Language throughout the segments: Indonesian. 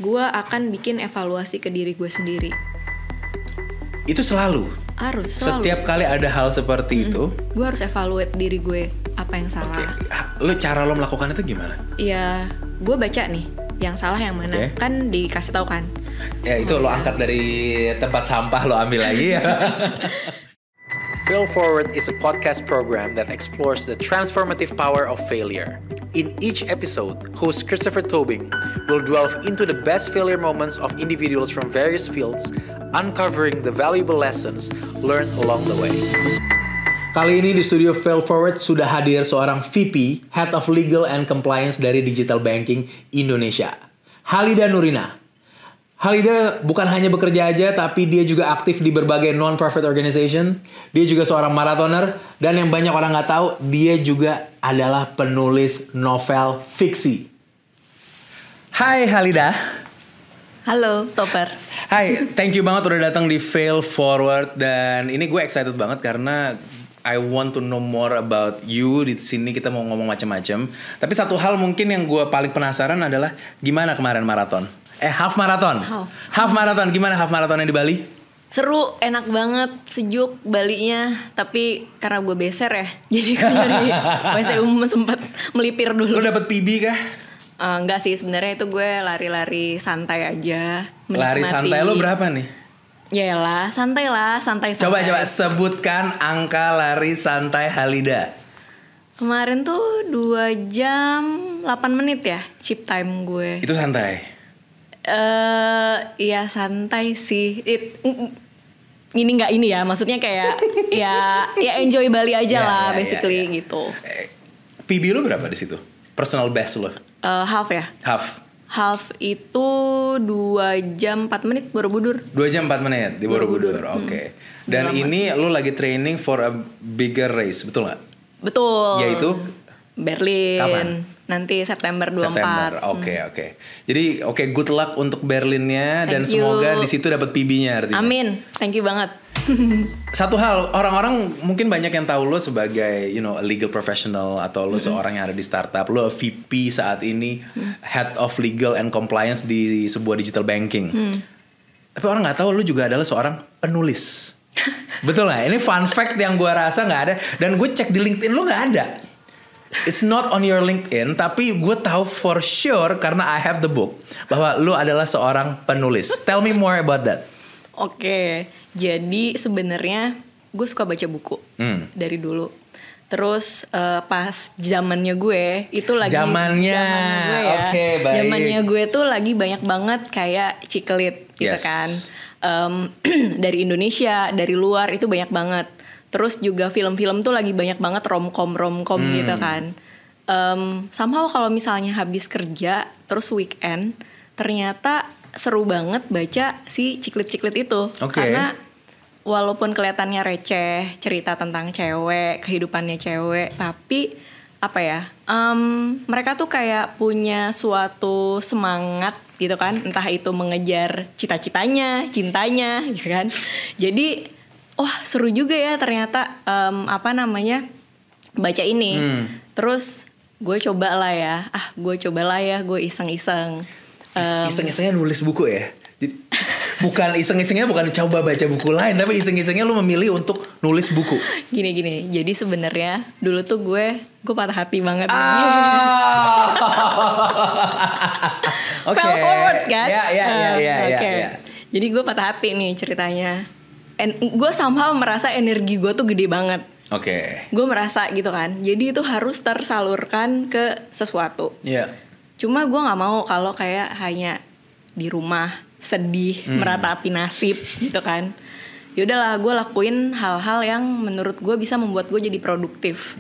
gue akan bikin evaluasi ke diri gue sendiri. Itu selalu? Harus, selalu. Setiap kali ada hal seperti itu? Gue harus evaluate diri gue, apa yang salah. Cara lo melakukan itu gimana? Ya, gue baca nih, yang salah yang mana. Kan dikasih tahu kan. Ya itu lo angkat dari tempat sampah, lo ambil lagi ya. Fail Forward is a podcast program that explores the transformative power of failure. In each episode, host Christopher Tobing will delve into the best failure moments of individuals from various fields, uncovering the valuable lessons learned along the way. Kali ini di studio Fail Forward sudah hadir seorang VP, Head of Legal and Compliance dari Digital Banking Indonesia, Halida Nurina. Halida bukan hanya bekerja aja, tapi dia juga aktif di berbagai non-profit organization. Dia juga seorang maratoner, dan yang banyak orang nggak tahu, dia juga adalah penulis novel fiksi. Hai Halida. Halo, Topper. Hai, thank you banget udah datang di Fail Forward, dan ini gue excited banget karena I want to know more about you. Di sini kita mau ngomong macam-macam. Tapi satu hal mungkin yang gue paling penasaran adalah gimana kemarin maraton? Half marathon. Half marathon, gimana half marathonnya di Bali? Seru, enak banget, sejuk Balinya. Tapi karena gue beser ya, jadi gue dari WC umum sempat melipir dulu. Lo dapet PB kah? Enggak sih, sebenarnya itu gue lari-lari santai aja. Menikmati. Lari santai lo berapa nih? Yaelah, santai lah, santai. Coba sebutkan angka lari santai Halida. Kemarin tuh 2 jam 8 menit ya, chip time gue. Itu santai? Ya santai sih. Ini nggak ini ya, maksudnya kayak ya enjoy Bali aja lah, basically gitu. PB lo berapa di situ? Personal best lo? Half ya. Half itu 2 jam 4 menit Borobudur. 2 jam 4 menit di Borobudur. Oke. Dan ini lo lagi training for a bigger race, betul nggak? Betul. Yaitu Berlin. Kapan? Nanti September 24. September. Oke. Jadi good luck untuk Berlinnya. Dan semoga di situ dapat PB-nya artinya. Amin. Thank you banget. Satu hal, orang-orang mungkin banyak yang tahu lo sebagai a legal professional atau lo seorang yang ada di startup. Lo VP saat ini, Head of Legal and Compliance di sebuah digital banking. Tapi orang nggak tahu lo juga adalah seorang penulis. Betul nggak? Ini fun fact yang gue rasa nggak ada. Dan gue cek di LinkedIn lo nggak ada. It's not on your LinkedIn, tapi gue tahu for sure karena I have the book bahwa lo adalah seorang penulis. Tell me more about that. Oke, jadi sebenarnya gue suka baca buku dari dulu. Terus pas zamannya gue itu lagi zamannya gue ya. Oke, baik. Zamannya gue tuh lagi banyak banget kayak ciklit gitu kan. Dari Indonesia, dari luar itu banyak banget. Terus juga film-film tuh lagi banyak banget romcom gitu kan. Somehow kalau misalnya habis kerja terus weekend, ternyata seru banget baca si ciklit-ciklit itu. Karena walaupun kelihatannya receh, cerita tentang cewek, kehidupannya cewek, tapi apa ya, mereka tuh kayak punya suatu semangat gitu kan. Entah itu mengejar cita-citanya, cintanya gitu kan. Jadi seru juga ya ternyata baca ini. Terus gue coba lah ya, gue iseng-iseng. Iseng-isengnya nulis buku ya? Bukan iseng-isengnya bukan coba baca buku lain, tapi iseng-isengnya lu memilih untuk nulis buku. Gini, jadi sebenarnya dulu tuh gue patah hati banget. Fail forward kan? Ya. Jadi gue patah hati nih ceritanya. Gue somehow merasa energi gue tuh gede banget. Gue merasa gitu kan. Jadi itu harus tersalurkan ke sesuatu. Cuma gue nggak mau kalau kayak hanya di rumah sedih meratapi nasib gitu kan. Yaudahlah, gue lakuin hal-hal yang menurut gue bisa membuat gue jadi produktif.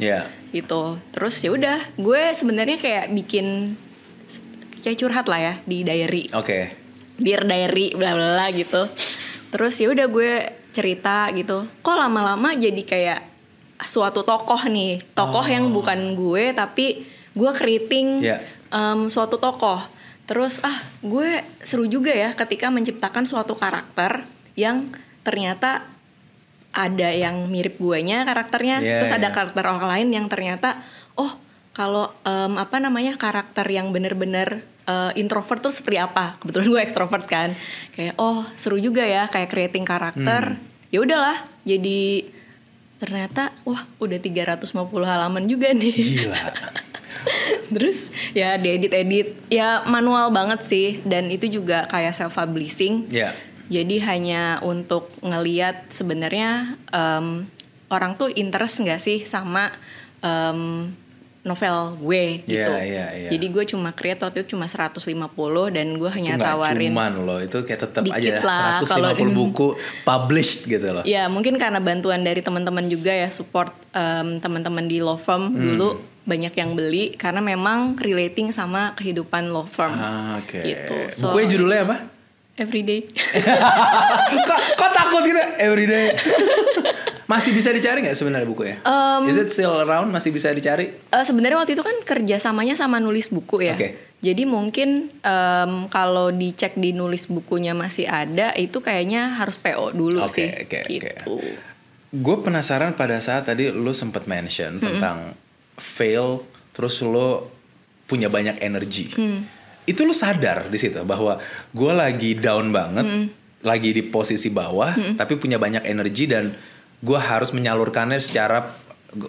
Gitu. Terus ya udah, gue sebenarnya kayak bikin kayak curhat lah ya di diary. Dear diary bla bla bla gitu. Terus ya udah gue cerita gitu. Kok lama-lama jadi kayak suatu tokoh nih. Tokoh yang bukan gue tapi gue creating suatu tokoh. Terus gue seru juga ya ketika menciptakan suatu karakter yang ternyata ada yang mirip guenya karakternya. Terus ada karakter orang lain yang ternyata kalau karakter yang benar-benar introvert tuh seperti apa. Kebetulan gue ekstrovert kan. Kayak seru juga ya kayak creating karakter. Ya udahlah, jadi ternyata udah 350 halaman juga nih. Gila. Terus ya diedit ya manual banget sih, dan itu juga kayak self publishing. Jadi hanya untuk ngeliat sebenarnya orang tuh interest nggak sih sama novel gue gitu. Jadi gue cuma create waktu itu cuma 150 dan gue hanya tawarin. Cuman loh, itu kayak tetap aja lah, 150 buku published gitu loh. Ya mungkin karena bantuan dari teman-teman juga ya, support teman-teman di law firm dulu banyak yang beli karena memang relating sama kehidupan law firm. Gitu. Bukunya judulnya apa? Everyday. Kok takut gitu? Everyday. Masih bisa dicari nggak sebenarnya bukunya? Is it still around? Masih bisa dicari? Sebenarnya waktu itu kan kerjasamanya sama nulis buku ya. Jadi mungkin kalau dicek di nulis bukunya masih ada, itu kayaknya harus PO dulu sih. Gitu. Gue penasaran pada saat tadi lu sempat mention tentang fail, terus lu punya banyak energi. Itu lu sadar di situ bahwa gue lagi down banget, lagi di posisi bawah, tapi punya banyak energi dan gue harus menyalurkannya secara,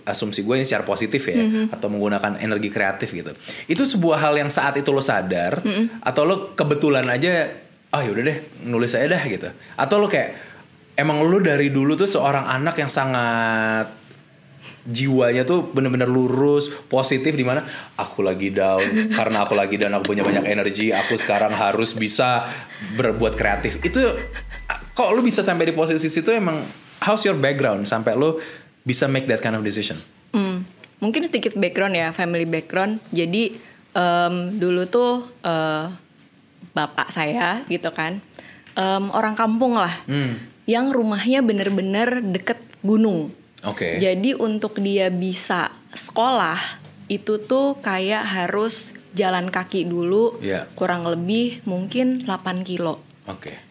asumsi gue ini secara positif ya, atau menggunakan energi kreatif gitu. Itu sebuah hal yang saat itu lo sadar, atau lo kebetulan aja, yaudah deh nulis aja dah gitu. Atau lo kayak emang lo dari dulu tuh seorang anak yang sangat jiwanya tuh bener-bener lurus, positif, dimana aku lagi down, karena aku lagi down aku punya banyak energi, aku sekarang harus bisa berbuat kreatif. Itu kok lo bisa sampai di posisi situ, emang how's your background sampai lo bisa make that kind of decision? Mungkin sedikit background ya, family background. Jadi dulu tuh bapak saya gitu kan, orang kampung lah, yang rumahnya bener-bener deket gunung. Jadi untuk dia bisa sekolah itu tuh kayak harus jalan kaki dulu, kurang lebih mungkin 8 kilo.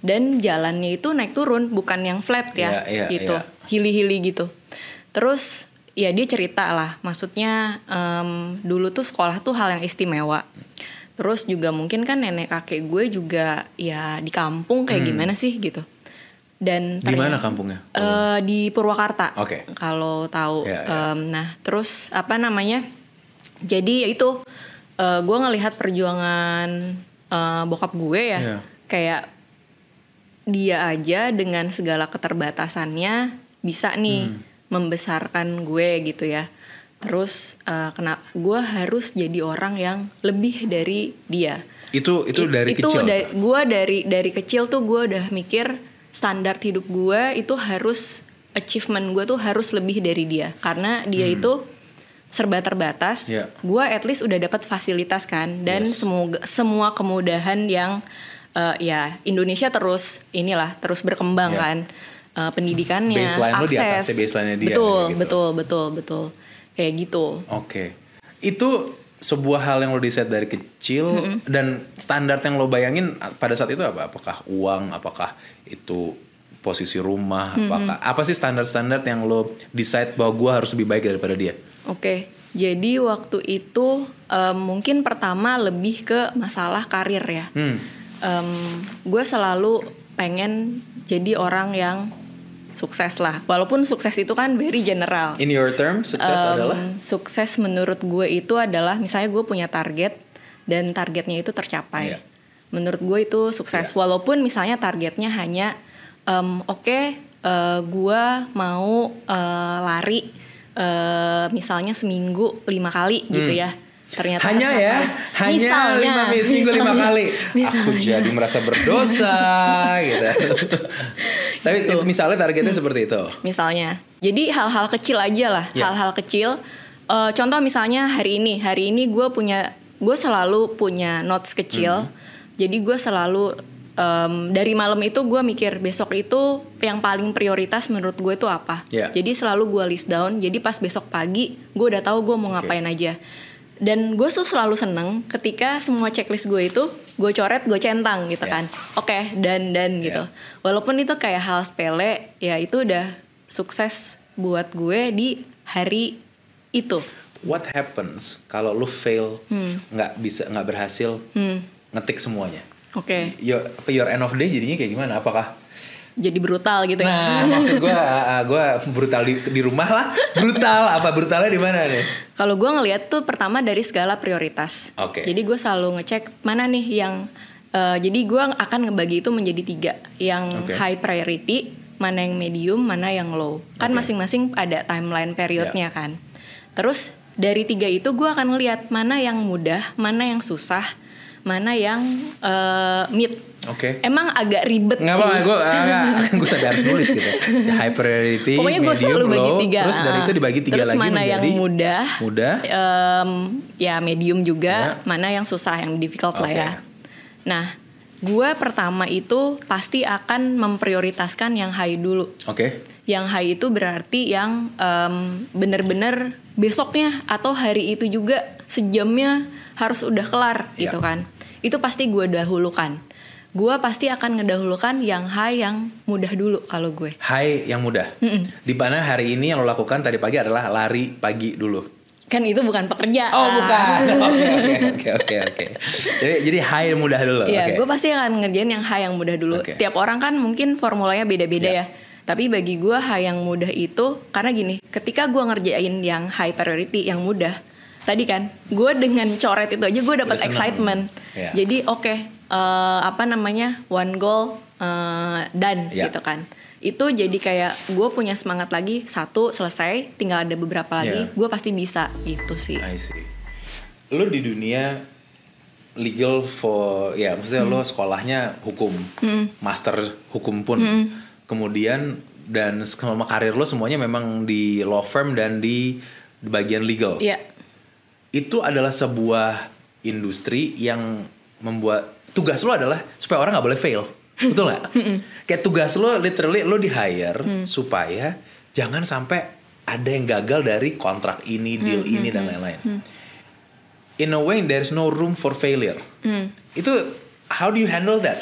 Dan jalannya itu naik turun, bukan yang flat ya, gitu, hili-hili gitu. Terus ya dia cerita lah, maksudnya dulu tuh sekolah tuh hal yang istimewa. Terus juga mungkin kan nenek kakek gue juga ya di kampung kayak gimana sih gitu. Dan di mana kampungnya? Di Purwakarta. Kalau tahu. Nah, terus apa namanya? Jadi itu gue ngelihat perjuangan bokap gue ya, kayak dia aja dengan segala keterbatasannya bisa nih membesarkan gue gitu ya. Terus kenapa gue harus jadi orang yang lebih dari dia? Itu dari kecil. Gue dari kecil tuh gue udah mikir standar hidup gue itu harus, achievement gue tuh harus lebih dari dia, karena dia itu serba terbatas. Gue at least udah dapat fasilitas kan, dan semua kemudahan yang ya Indonesia terus berkembang kan, pendidikannya, akses, baseline-nya dia. Betul kayak gitu. Itu sebuah hal yang lo di-set dari kecil, dan standar yang lo bayangin pada saat itu apa? Apakah uang, apakah itu posisi rumah, apa sih standar-standar yang lo decide bahwa gue harus lebih baik daripada dia? Jadi waktu itu mungkin pertama lebih ke masalah karir ya. Gue selalu pengen jadi orang yang sukses lah, walaupun sukses itu kan very general. In your term, sukses adalah? Sukses menurut gue itu adalah misalnya gue punya target dan targetnya itu tercapai. Menurut gue itu sukses, walaupun misalnya targetnya hanya gue mau lari misalnya seminggu 5 kali gitu ya. Ternyata hanya seminggu 5 kali. Aku jadi merasa berdosa gitu. Tapi misalnya targetnya seperti itu. Misalnya, jadi hal-hal kecil aja lah, hal-hal kecil. Contoh misalnya hari ini gue selalu punya notes kecil. Jadi gue selalu dari malam itu gue mikir besok itu yang paling prioritas menurut gue itu apa. Jadi selalu gue list down. Jadi pas besok pagi gue udah tahu gue mau ngapain aja. Dan gue tuh selalu seneng ketika semua checklist gue itu gue coret, gue centang gitu kan. Dan gitu. Walaupun itu kayak hal sepele, ya itu udah sukses buat gue di hari itu. What happens kalau lu fail, nggak berhasil? ngetik semuanya. Oke. Your end of day jadinya kayak gimana? Apakah jadi brutal gitu ya? Nah, maksud gue brutal di rumah lah. Brutal, apa brutalnya di mana nih? Kalau gue ngelihat tuh pertama dari skala prioritas. Oke. Jadi gue selalu ngecek mana nih yang jadi gue akan ngebagi itu menjadi 3. Yang high priority, mana yang medium, mana yang low. Kan masing-masing ada timeline periodnya kan. Terus dari 3 itu gue akan ngelihat mana yang mudah, mana yang susah, mana yang mid. Emang agak ribet sih. Nggak apa-apa, gue sadar harus nulis gitu. High priority, pokoknya gue selalu bagi 3. Terus dari itu dibagi 3 terus lagi mana menjadi yang mudah, ya medium juga, mana yang susah, yang difficult lah ya. Nah, gue pertama itu pasti akan memprioritaskan yang high dulu. Yang high itu berarti yang bener-bener besoknya atau hari itu juga sejamnya harus udah kelar gitu kan. Itu pasti gue dahulukan. Gue pasti akan ngedahulukan yang high yang mudah dulu kalau gue. High yang mudah. Di mana hari ini yang lo lakukan tadi pagi adalah lari pagi dulu. Kan itu bukan pekerjaan. Oh bukan. Oke. Jadi high yang mudah dulu. Iya, gue pasti akan ngerjain yang high yang mudah dulu. Tiap orang kan mungkin formulanya beda-beda ya. Tapi bagi gue high yang mudah itu karena gini, ketika gue ngerjain yang high priority yang mudah, tadi kan gue dengan coret itu aja gue dapat excitement. Jadi one goal done gitu kan. Itu jadi kayak gue punya semangat lagi, 1 selesai, tinggal ada beberapa lagi, gue pasti bisa gitu sih. I see. Lo di dunia legal maksudnya lo sekolahnya hukum, master hukum pun, kemudian dan selama karir lo semuanya memang di law firm dan di bagian legal. Itu adalah sebuah industri yang membuat tugas lo adalah supaya orang nggak boleh fail. Betul gak? Kayak tugas lo literally lo di hire supaya jangan sampai ada yang gagal dari kontrak ini, deal ini dan lain-lain. In a way there's no room for failure. Itu how do you handle that?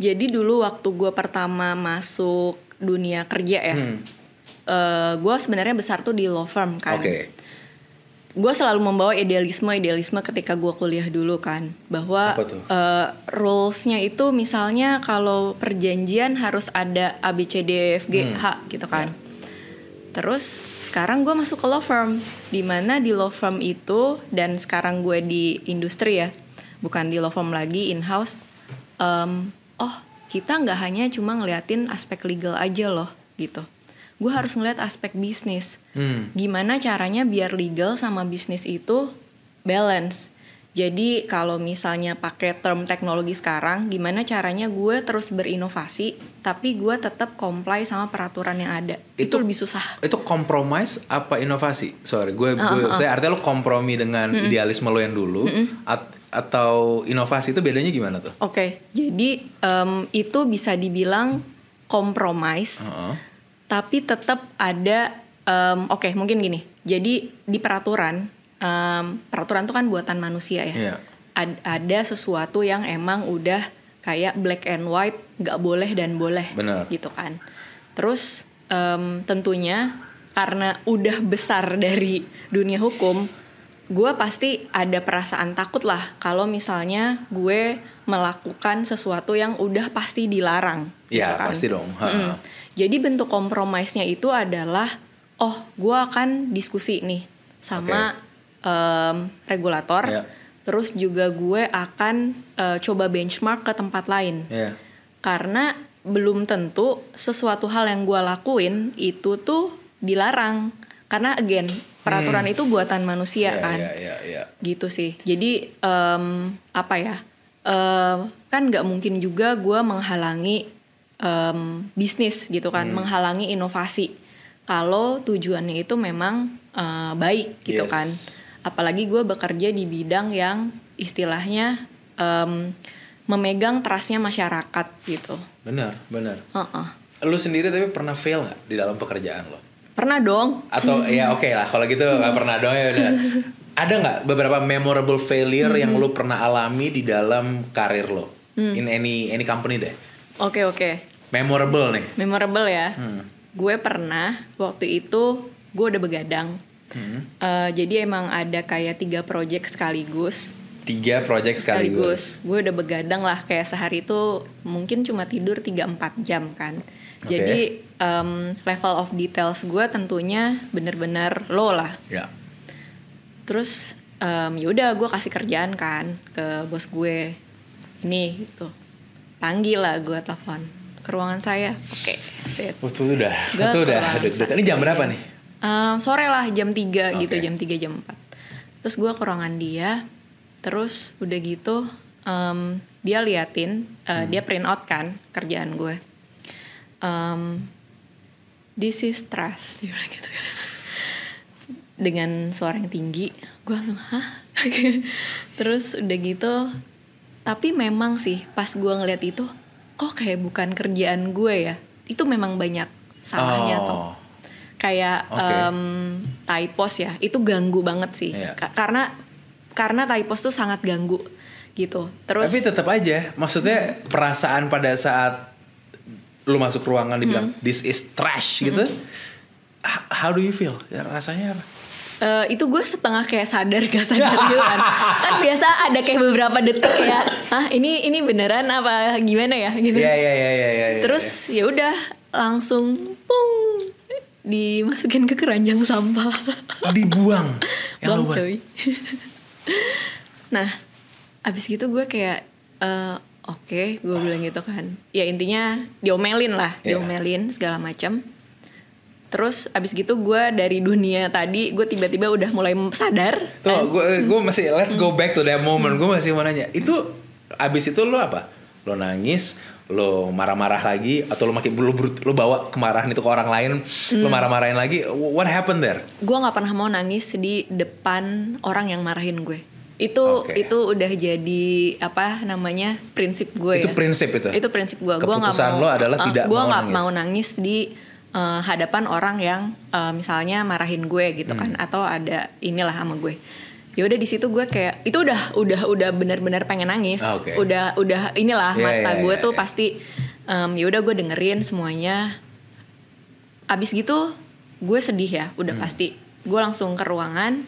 Jadi dulu waktu gue pertama masuk dunia kerja ya, gue sebenarnya besar tuh di law firm kan. Gue selalu membawa idealisme ketika gue kuliah dulu kan, bahwa rules-nya itu misalnya kalau perjanjian harus ada A B C D F G H gitu kan. Terus sekarang gue masuk ke law firm, dimana di law firm itu, dan sekarang gue di industri ya, bukan di law firm lagi, in house. Kita nggak hanya cuma ngeliatin aspek legal aja loh gitu. Gue harus ngeliat aspek bisnis. Gimana caranya biar legal sama bisnis itu balance. Jadi kalau misalnya pakai term teknologi sekarang, gimana caranya gue terus berinovasi, tapi gue tetap comply sama peraturan yang ada. Itu lebih susah. Itu compromise apa inovasi? Sorry, saya artinya lo kompromi dengan idealisme lo yang dulu, atau inovasi itu bedanya gimana tuh? Jadi itu bisa dibilang compromise, tapi tetap ada. Mungkin gini. Jadi di peraturan itu kan buatan manusia ya. Ada sesuatu yang emang udah kayak black and white, nggak boleh dan boleh. Bener. Gitu kan. Terus tentunya karena udah besar dari dunia hukum, gue pasti ada perasaan takut lah kalau misalnya gue melakukan sesuatu yang udah pasti dilarang. Iya, gitu kan. pasti dong. Jadi bentuk compromise-nya itu adalah, gue akan diskusi nih sama regulator, terus juga gue akan coba benchmark ke tempat lain, karena belum tentu sesuatu hal yang gue lakuin itu tuh dilarang, karena again peraturan itu buatan manusia kan, gitu sih. Jadi kan nggak mungkin juga gue menghalangi bisnis gitu kan, menghalangi inovasi kalau tujuannya itu memang baik gitu kan. Apalagi gue bekerja di bidang yang istilahnya memegang trustnya masyarakat gitu. Benar. Lu sendiri tapi pernah fail nggak di dalam pekerjaan lo? Pernah dong. Atau ya oke lah kalau gitu nggak pernah dong ya udah. Ada nggak beberapa memorable failure yang lu pernah alami di dalam karir lo? In any company deh. Oke. Memorable nih. Memorable ya. Gue pernah waktu itu gue udah begadang. Jadi emang ada kayak 3 project sekaligus 3 project sekaligus. Gue udah begadang lah, kayak sehari itu mungkin cuma tidur 3-4 jam kan. Jadi level of details gue tentunya bener-bener low lah. Terus yaudah gue kasih kerjaan kan ke bos gue ini gitu, panggil lah, gue telepon ke ruangan saya. Itu udah ini jam berapa nih? Sore lah, jam 3 gitu, jam 3 jam 4. Terus gue ke ruangan dia, terus udah gitu dia liatin, dia print out kan kerjaan gue. This is trust, dia bilang gitu kan. Dengan suara yang tinggi, gue langsung hah? Terus udah gitu, tapi memang sih pas gue ngeliat itu, kok kayak bukan kerjaan gue ya. Itu memang banyak salahnya tuh. Kayak typos ya, itu ganggu banget sih. Karena typos tuh sangat ganggu gitu. Terus tapi tetap aja, maksudnya perasaan pada saat lu masuk ruangan dibilang this is trash gitu, how do you feel? Ya, rasanya apa? Itu gue setengah kayak sadar gak sadar gitu kan. Kan biasa ada kayak beberapa detik kayak, ini beneran apa gimana ya gitu. Iya. Terus ya udah langsung pung dimasukin ke keranjang sampah. Dibuang. Buang coy. Nah, abis gitu gue kayak oke, gue bilang gitu kan. Ya intinya diomelin lah, diomelin segala macam. Terus abis gitu gue dari dunia tadi, gue tiba-tiba udah mulai sadar. Tuh, gue masih let's go back to that moment. Gue masih mau nanya, itu abis itu lo apa? Lo nangis, lo marah-marah lagi, atau lo makin lo bawa kemarahan itu ke orang lain, lo marah-marahin lagi? What happened there? Gue nggak pernah mau nangis di depan orang yang marahin gue. Itu udah jadi apa namanya prinsip gue. Itu prinsip itu. Itu prinsip gue. Keputusan lo adalah tidak gue mau nangis. Gue nggak mau nangis di hadapan orang yang misalnya marahin gue gitu kan, atau ada inilah sama gue. Ya udah di situ gue kayak itu udah benar-benar pengen nangis. Udah inilah mata gue tuh pasti ya udah gue dengerin semuanya. Abis gitu gue sedih ya, udah pasti. Gue langsung ke ruangan.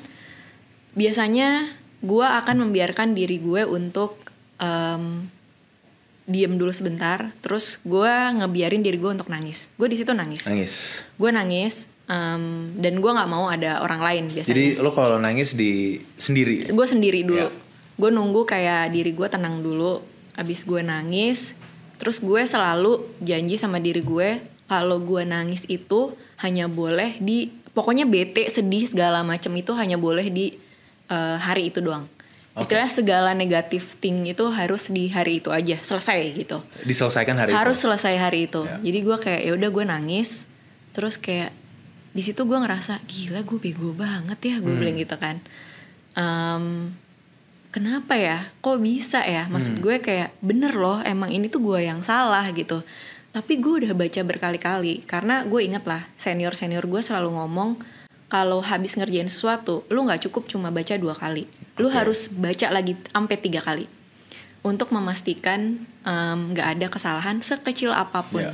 Biasanya gue akan membiarkan diri gue untuk diem dulu sebentar, terus gue ngebiarin diri gue untuk nangis. Gue di situ nangis. Gue nangis, dan gue nggak mau ada orang lain biasanya. Jadi lo kalau nangis sendiri? Gue sendiri dulu. Gue nunggu kayak diri gue tenang dulu. Abis gue nangis, terus gue selalu janji sama diri gue kalau gue nangis itu hanya boleh pokoknya bete, sedih segala macam itu hanya boleh di hari itu doang. Istilahnya segala negatif thing itu harus di hari itu aja selesai gitu. Diselesaikan hari harus itu. Selesai hari itu. Jadi gue kayak ya udah gue nangis, terus kayak di situ gue ngerasa gila gue bego banget ya, gue bilang gitu kan. Kenapa ya? Kok bisa ya? Maksud gue kayak bener loh, emang ini tuh gue yang salah gitu. Tapi gue udah baca berkali-kali karena gue inget lah senior gue selalu ngomong, kalau habis ngerjain sesuatu, lu gak cukup cuma baca 2 kali. Lu harus baca lagi sampai 3 kali. Untuk memastikan gak ada kesalahan sekecil apapun.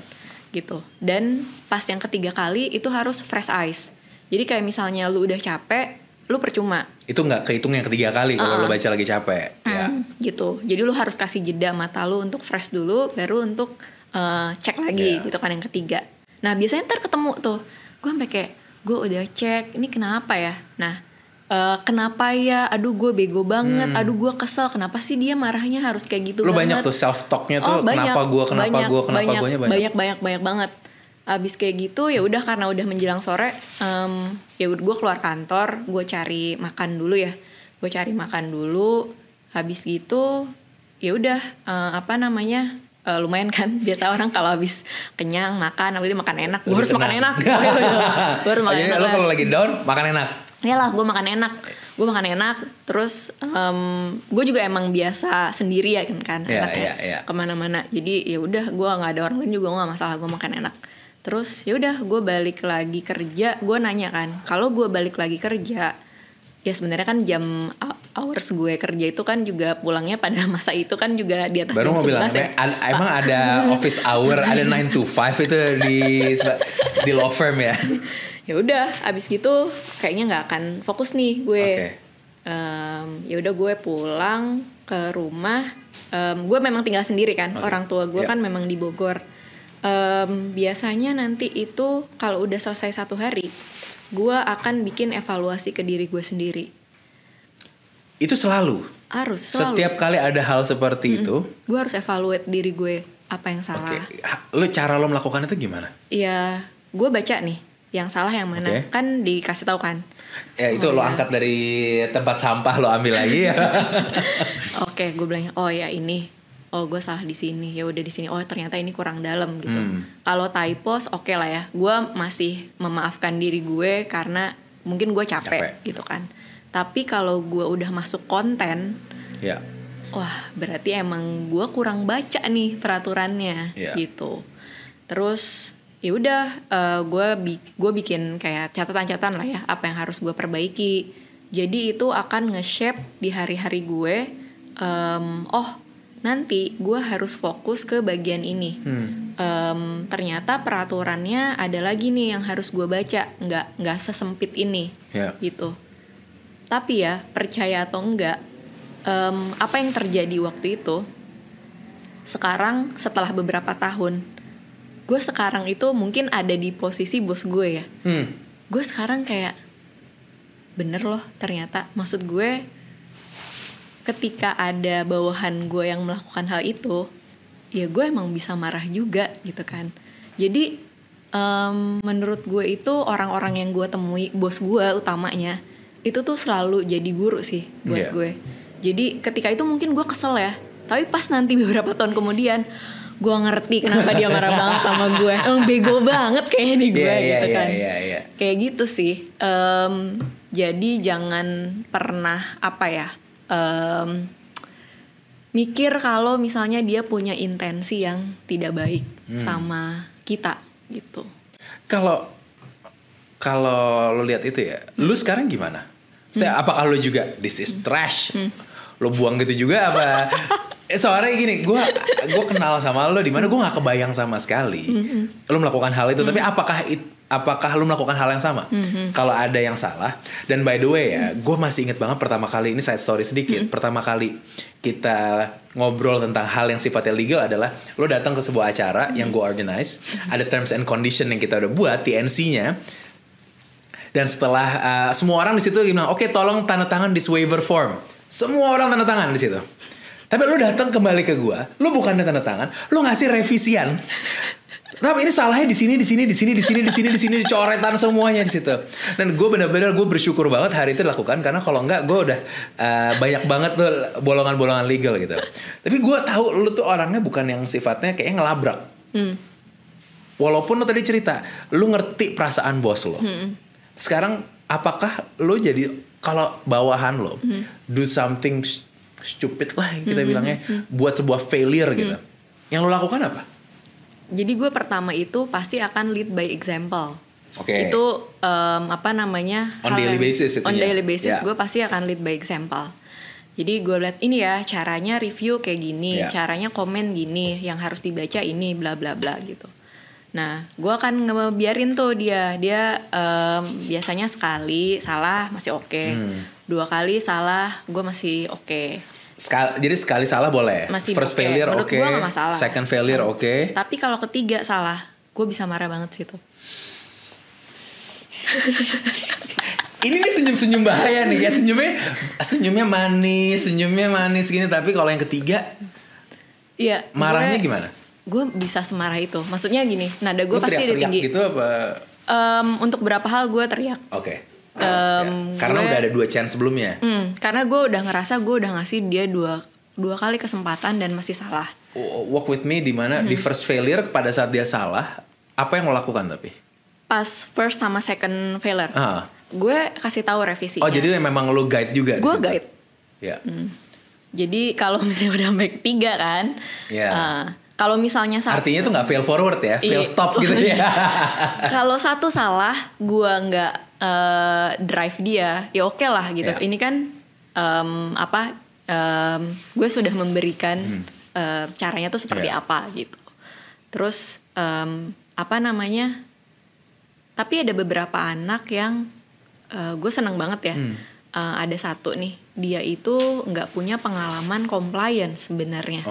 Gitu. Dan pas yang ketiga kali itu harus fresh eyes. Jadi kayak misalnya lu udah capek, lu percuma. Itu gak kehitung yang ketiga kali kalau lu baca lagi capek. Gitu. Jadi lu harus kasih jeda mata lu untuk fresh dulu, baru untuk cek lagi gitu kan yang ketiga. Nah biasanya ntar ketemu tuh. Gue sampai kayak, gue udah cek, ini kenapa ya? Nah, kenapa ya? Aduh, gue bego banget. Aduh, gue kesel. Kenapa sih dia marahnya harus kayak gitu? Lu banget? Banyak tuh self talknya tuh. Banyak, kenapa gue banyak banget. Abis kayak gitu, ya udah karena udah menjelang sore, ya gue keluar kantor, gue cari makan dulu ya. Gue cari makan dulu. Habis gitu, ya udah lumayan kan, biasa orang kalau habis kenyang makan, habis itu makan enak, gue harus makan enak. Gue harus makan enak. Lo kalau lagi down makan enak. Iyalah, gue makan enak. Terus gue juga emang biasa sendiri ya kan, kemana-mana. Jadi ya udah, gue nggak ada orang lain juga gue nggak masalah, gue makan enak. Terus ya udah, gue balik lagi kerja. Gue nanya kan, kalau gue balik lagi kerja, ya sebenarnya kan jam hours gue kerja itu kan juga pulangnya pada masa itu kan juga di atas baru jam 11 bilang, ya. Emang ada office hour, ada 9 to 5 itu di law firm ya. Ya udah, abis gitu kayaknya nggak akan fokus nih gue. Ya udah gue pulang ke rumah. Gue memang tinggal sendiri kan. Orang tua gue kan memang di Bogor. Biasanya nanti itu kalau udah selesai 1 hari, gue akan bikin evaluasi ke diri gue sendiri. Itu selalu? Harus selalu. Setiap kali ada hal seperti itu, gue harus evaluate diri gue apa yang salah. Cara lo melakukan itu gimana? Iya, gue baca nih yang salah yang mana. Kan dikasih tahu kan. Ya itu lo angkat dari tempat sampah, lo ambil lagi ya. Oke, gue bilang ya ini. Oh, gue salah di sini. Ya udah di sini. Oh, ternyata ini kurang dalam gitu. Kalau typos oke lah ya. Gue masih memaafkan diri gue karena mungkin gue capek gitu kan. Tapi kalau gue udah masuk konten, wah berarti emang gue kurang baca nih peraturannya gitu. Terus ya udah gue bikin kayak catatan-catatan lah ya apa yang harus gue perbaiki. Jadi itu akan nge-shape di hari-hari gue. Nanti gue harus fokus ke bagian ini. Ternyata peraturannya ada lagi nih yang harus gue baca, nggak sesempit ini gitu. Tapi ya percaya atau enggak, apa yang terjadi waktu itu, sekarang setelah beberapa tahun, gue sekarang itu mungkin ada di posisi bos gue ya. Gue sekarang kayak bener loh ternyata. Maksud gue ketika ada bawahan gue yang melakukan hal itu, ya gue emang bisa marah juga gitu kan. Jadi menurut gue itu orang-orang yang gue temui, bos gue utamanya, itu tuh selalu jadi guru sih buat gue. Jadi ketika itu mungkin gue kesel ya, tapi pas nanti beberapa tahun kemudian gue ngerti kenapa dia marah banget sama gue. Emang bego banget kayaknya di gue gitu kan. Kayak gitu sih. Jadi jangan pernah mikir kalau misalnya dia punya intensi yang tidak baik sama kita gitu. Kalau lo lihat itu ya, lu sekarang gimana? Apakah lo juga this is trash? Lo buang gitu juga apa? Soalnya gini, gue kenal sama lo di mana gue nggak kebayang sama sekali lo melakukan hal itu. Tapi apakah lo melakukan hal yang sama? Kalau ada yang salah, dan by the way ya, gue masih inget banget pertama kali, ini side story sedikit. Pertama kali kita ngobrol tentang hal yang sifatnya legal adalah lo datang ke sebuah acara yang gue organize, ada terms and condition yang kita udah buat, TNC-nya. Dan setelah semua orang di situ bilang, oke, tolong tanda tangan di waiver form. Semua orang tanda tangan di situ. Tapi lo datang kembali ke gue, lo bukan tanda tangan, lo ngasih revisian. Tapi ini salahnya di sini, dicoretan semuanya di situ. Dan gue benar-benar bersyukur banget hari itu dilakukan, karena kalau enggak gue udah banyak banget tuh bolongan-bolongan legal gitu. Tapi gue tahu lo tuh orangnya bukan yang sifatnya kayak ngelabrak. Walaupun lo tadi cerita, lo ngerti perasaan bos lo. Sekarang apakah lo jadi kalau bawahan lo do something stupid lah kita bilangnya, buat sebuah failure gitu, yang lo lakukan apa? Jadi gue pertama itu pasti akan lead by example. Itu on daily basis itunya. On daily basis gue pasti akan lead by example. Jadi gue lihat ini ya caranya review kayak gini, caranya komen gini, yang harus dibaca ini bla bla bla gitu. Nah, gue akan ngebiarin tuh dia biasanya sekali salah masih oke. 2 kali salah gue masih oke. Jadi sekali salah boleh. Masih first failure oke. Second failure oke. Tapi kalau ketiga salah, gue bisa marah banget situ. Ini nih senyum-senyum bahaya nih ya, senyumnya manis gini, tapi kalau yang ketiga, marahnya gimana? Gue bisa semarah itu. Maksudnya gini, nada gue pasti udah tinggi. Gitu apa? Untuk beberapa hal gue teriak. Karena udah ada 2 chance sebelumnya. Karena gue udah ngerasa gue udah ngasih dia dua kali kesempatan dan masih salah. Walk with me di mana di first failure pada saat dia salah, apa yang lo lakukan tapi? Pas first sama second failure, gue kasih tahu revisinya. Oh jadi memang lo guide juga? Gue guide. Jadi kalau misalnya udah sampai 3 kan. Kalau misalnya artinya tuh nggak fail forward ya, fail stop gitu ya. Kalau satu salah, gue nggak drive dia, ya oke lah gitu. Ini kan gue sudah memberikan caranya tuh seperti apa gitu. Terus tapi ada beberapa anak yang gue seneng banget ya. ada satu nih, dia itu nggak punya pengalaman compliance sebenarnya.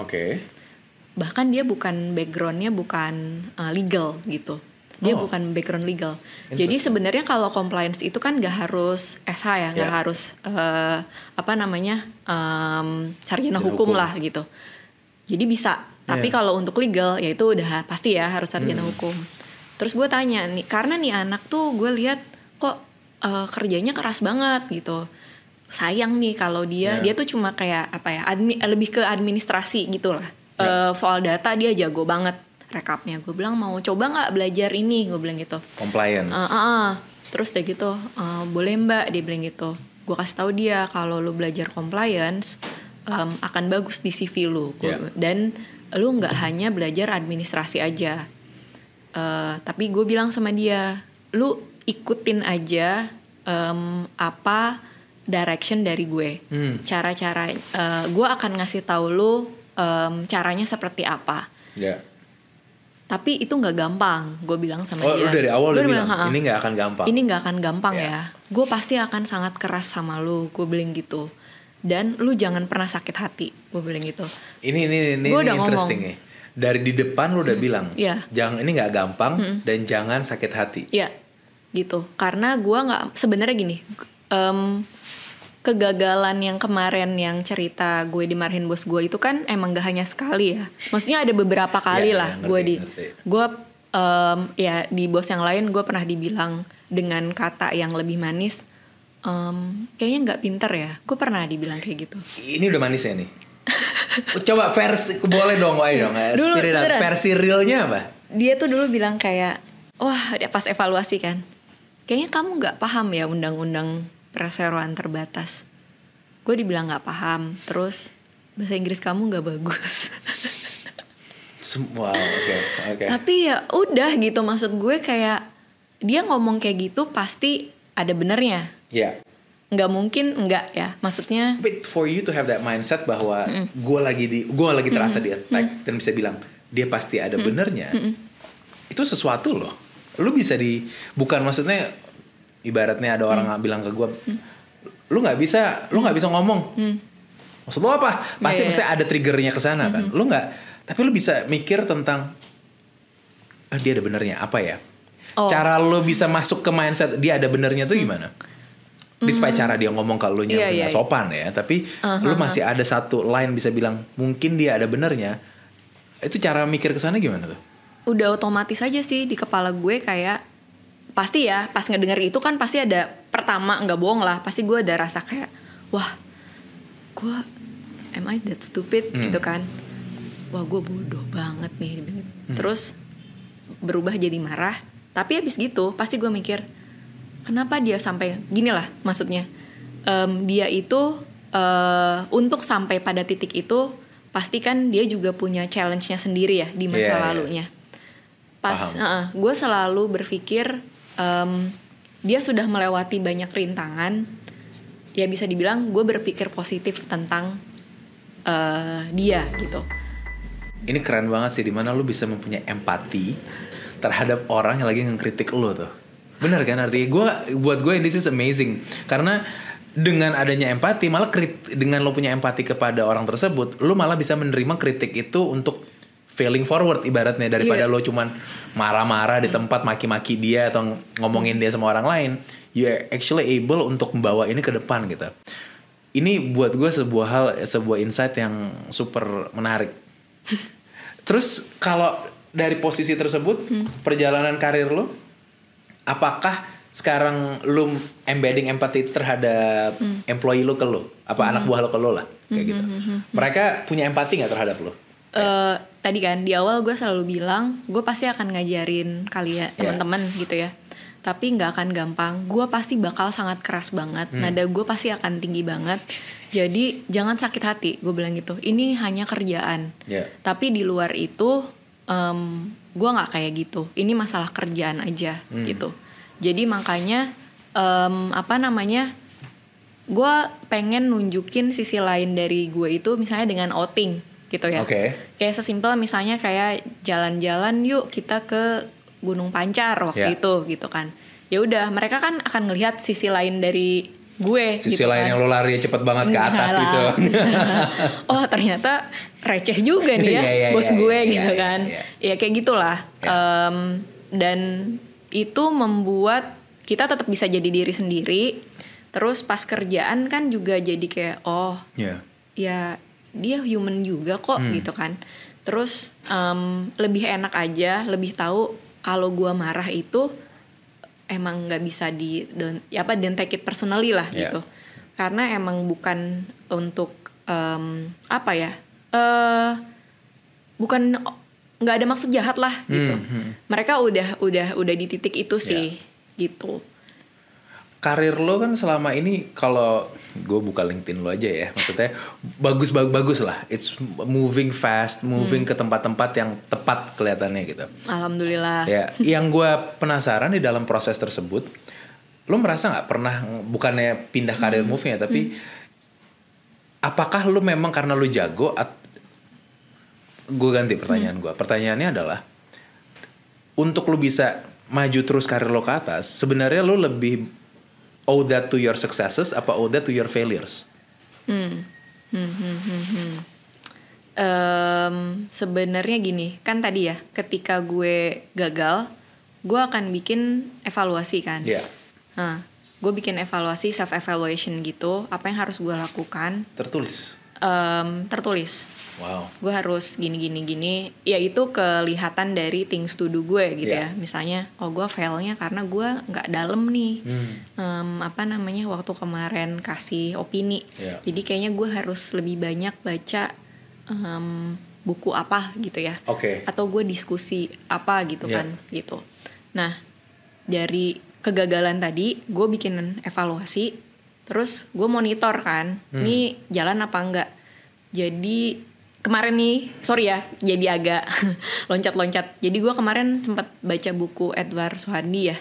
Bahkan dia bukan backgroundnya bukan legal gitu. Dia bukan background legal. Jadi sebenarnya kalau compliance itu kan nggak harus SH ya, nggak harus sarjana hukum lah gitu. Jadi bisa. Tapi kalau untuk legal ya itu udah pasti ya harus sarjana hukum. Terus gue tanya nih, karena nih anak tuh gue lihat kok kerjanya keras banget gitu. Sayang nih kalau dia tuh cuma kayak lebih ke administrasi gitu lah. Soal data dia jago banget rekapnya. Gue bilang mau coba nggak belajar ini, gue bilang gitu. Compliance. Terus dia gitu, boleh mbak, dia bilang gitu. Gue kasih tahu dia kalau lu belajar compliance akan bagus di CV lu. Dan lu nggak hanya belajar administrasi aja. Tapi gue bilang sama dia, lu ikutin aja apa direction dari gue, cara-cara gue akan ngasih tahu lu caranya seperti apa. Tapi itu nggak gampang, gue bilang sama dia. Lu dari awal udah bilang ini nggak akan gampang. Ini nggak akan gampang ya. Gue pasti akan sangat keras sama lu, gue bilang gitu. Dan lu jangan pernah sakit hati, gue bilang gitu. Ini interesting nih. Dari di depan lu udah bilang, jangan, ini nggak gampang dan jangan sakit hati. Iya, gitu. Karena gue nggak, sebenarnya gini, kegagalan yang kemarin yang cerita gue dimarahin bos gue itu kan emang gak hanya sekali ya. Maksudnya ada beberapa kali lah gue di bos yang lain gue pernah dibilang dengan kata yang lebih manis. Kayaknya nggak pinter ya. Gue pernah dibilang kayak gitu. Ini udah manis ya nih. Coba versi, boleh dong, spirit versi realnya apa? Dia tuh dulu bilang kayak, wah pas evaluasi kan, kayaknya kamu nggak paham ya undang-undang perseroan terbatas. Gue dibilang nggak paham. Terus bahasa Inggris kamu nggak bagus. Wow, oke. Tapi ya udah gitu, maksud gue kayak dia ngomong kayak gitu pasti ada benernya. Nggak mungkin enggak ya, maksudnya. But for you to have that mindset bahwa gue lagi terasa di attack dan bisa bilang dia pasti ada benernya, itu sesuatu loh. Lu bisa bukan maksudnya ibaratnya ada orang bilang ke gue, lu nggak bisa ngomong. Maksud lu apa? Pasti ada triggernya ke sana kan. Lu nggak, tapi lu bisa mikir tentang dia ada benernya apa ya? Cara lu bisa masuk ke mindset dia ada benernya tuh gimana? Despite cara dia ngomong kalau lu nggak sopan ya, tapi lu masih ada satu line bisa bilang mungkin dia ada benernya. Itu cara mikir kesana gimana tuh? Udah otomatis aja sih di kepala gue kayak pasti ya pas ngedenger itu kan pasti ada, pertama nggak bohong lah, pasti gue ada rasa kayak wah gue am I that stupid gitu kan, wah gue bodoh banget nih. Terus berubah jadi marah, tapi habis gitu pasti gue mikir kenapa dia sampai gini lah, maksudnya dia itu untuk sampai pada titik itu pasti kan dia juga punya challenge-nya sendiri ya di masa lalunya. Pas gue selalu berpikir dia sudah melewati banyak rintangan, ya bisa dibilang gue berpikir positif tentang dia gitu. Ini keren banget sih, dimana lu bisa mempunyai empati terhadap orang yang lagi ngekritik lu tuh. Bener kan, artinya buat gue this is amazing. Karena dengan adanya empati, malah dengan lo punya empati kepada orang tersebut, lo malah bisa menerima kritik itu untuk failing forward ibaratnya, daripada lo cuman marah-marah di tempat maki-maki dia atau ngomongin dia sama orang lain. You are actually able untuk membawa ini ke depan gitu. Ini buat gue sebuah insight yang super menarik. Terus kalau dari posisi tersebut, perjalanan karir lo, apakah sekarang lu embedding empati terhadap employee lu ke lu? Apa anak buah lu ke lu lah? Kayak gitu. Mereka punya empati gak terhadap lu? Tadi kan di awal gue selalu bilang gue pasti akan ngajarin kalian teman-teman gitu ya. Tapi gak akan gampang. Gue pasti bakal sangat keras banget. Nada gue pasti akan tinggi banget. Jadi jangan sakit hati, gue bilang gitu. Ini hanya kerjaan. Tapi di luar itu gue nggak kayak gitu. Ini masalah kerjaan aja gitu. Jadi makanya gue pengen nunjukin sisi lain dari gue itu, misalnya dengan outing gitu ya. Kayak sesimpel misalnya kayak jalan-jalan yuk kita ke Gunung Pancar waktu itu gitu kan. Ya udah, mereka kan akan ngelihat sisi lain dari Sisi gitu lain kan. yang lo lari cepet banget ke atas gitu. Oh ternyata receh juga nih ya bos gue gitu kan. Ya kayak gitulah. Dan itu membuat kita tetap bisa jadi diri sendiri. Terus pas kerjaan kan juga jadi kayak ya dia human juga kok gitu kan. Terus lebih enak aja, lebih tahu kalau gue marah itu emang nggak bisa don't take it personally lah gitu. Karena emang bukan untuk bukan nggak ada maksud jahat lah gitu. Mereka udah di titik itu sih gitu. Karir lo kan selama ini, kalau gue buka LinkedIn lo aja ya, maksudnya bagus lah. It's moving fast, moving ke tempat-tempat yang tepat kelihatannya gitu. Alhamdulillah. Ya, yang gue penasaran di dalam proses tersebut, lo merasa nggak pernah, bukannya pindah karir move-nya, tapi apakah lo memang karena lo jago? Gue ganti pertanyaan gue. Pertanyaannya adalah, untuk lo bisa maju terus karir lo ke atas, sebenarnya lo lebih owe that to your successes apa owe that to your failures? Sebenarnya gini, kan tadi ya, ketika gue gagal, gue akan bikin evaluasi kan. Nah, gue bikin evaluasi, self evaluation gitu, apa yang harus gue lakukan. Tertulis. Wow. Gue harus gini. Ya itu kelihatan dari things to do gue gitu ya. Misalnya, gue failnya karena gue nggak dalam nih. Waktu kemarin kasih opini. Jadi kayaknya gue harus lebih banyak baca buku apa gitu ya. Atau gue diskusi apa gitu kan gitu. Nah dari kegagalan tadi, gue bikin evaluasi. Terus gue monitor kan, ini jalan apa enggak. Jadi kemarin nih, sorry ya, jadi agak loncat-loncat. Jadi gue kemarin sempat baca buku Edward Suhardi ya,